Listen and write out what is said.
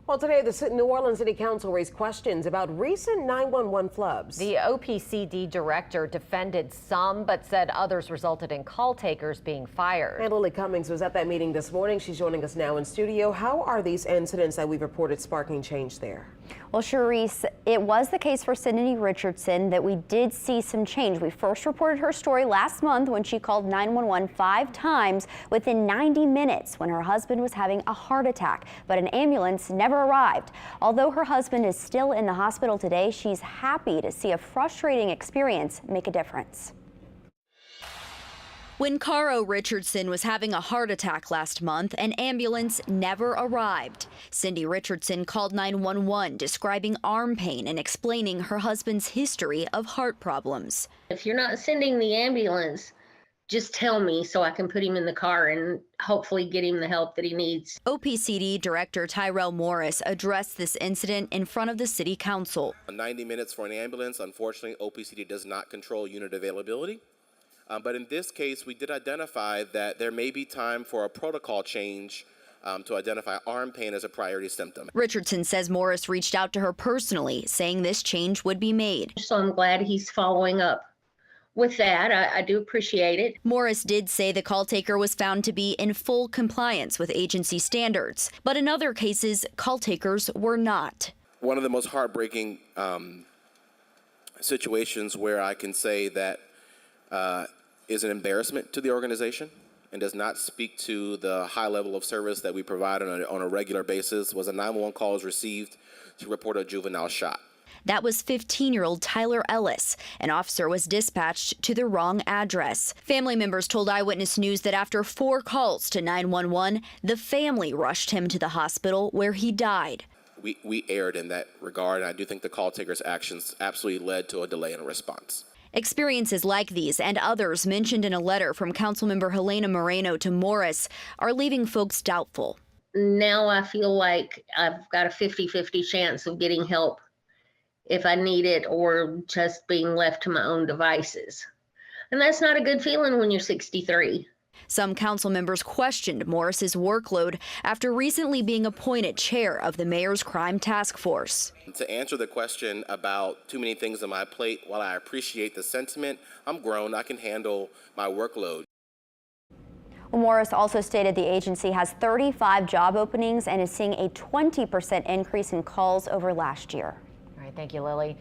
Well, today, the New Orleans City Council raised questions about recent 911 flubs. The OPCD Director defended some, but said others resulted in call takers being fired. And Lily Cummings was at that meeting this morning. She's joining us now in studio. How are these incidents that we've reported sparking change there? Well, Charisse, it was the case for Cindy Richardson that we did see some change. We first reported her story last month when she called 911 5 times within 90 minutes when her husband was having a heart attack, but an ambulance never arrived. Although her husband is still in the hospital today, she's happy to see a frustrating experience make a difference. When Caro Richardson was having a heart attack last month, an ambulance never arrived. Cindy Richardson called 911, describing arm pain and explaining her husband's history of heart problems. If you're not sending the ambulance, just tell me so I can put him in the car and hopefully get him the help that he needs. OPCD Director Tyrell Morris addressed this incident in front of the City Council. 90 minutes for an ambulance. Unfortunately, OPCD does not control unit availability. But in this case, we did identify that there may be time for a protocol change to identify arm pain as a priority symptom. Richardson says Morris reached out to her personally, saying this change would be made. So I'm glad he's following up with that. I do appreciate it. Morris did say the call taker was found to be in full compliance with agency standards, but in other cases, call takers were not. One of the most heartbreaking situations where I can say that is an embarrassment to the organization and does not speak to the high level of service that we provide on a regular basis was a 911 call was received to report a juvenile shot. That was 15-year-old Tyler Ellis. An officer was dispatched to the wrong address. Family members told Eyewitness News that after 4 calls to 911, the family rushed him to the hospital where he died. We erred in that regard, and I do think the call taker's actions absolutely led to a delay in response. Experiences like these and others mentioned in a letter from Councilmember Helena Moreno to Morris are leaving folks doubtful. Now I feel like I've got a 50-50 chance of getting help if I need it or just being left to my own devices. And that's not a good feeling when you're 63. Some council members questioned Morris's workload after recently being appointed chair of the mayor's crime task force. To answer the question about too many things on my plate, while I appreciate the sentiment, I'm grown, I can handle my workload. Morris also stated the agency has 35 job openings and is seeing a 20% increase in calls over last year. All right, thank you, Lily.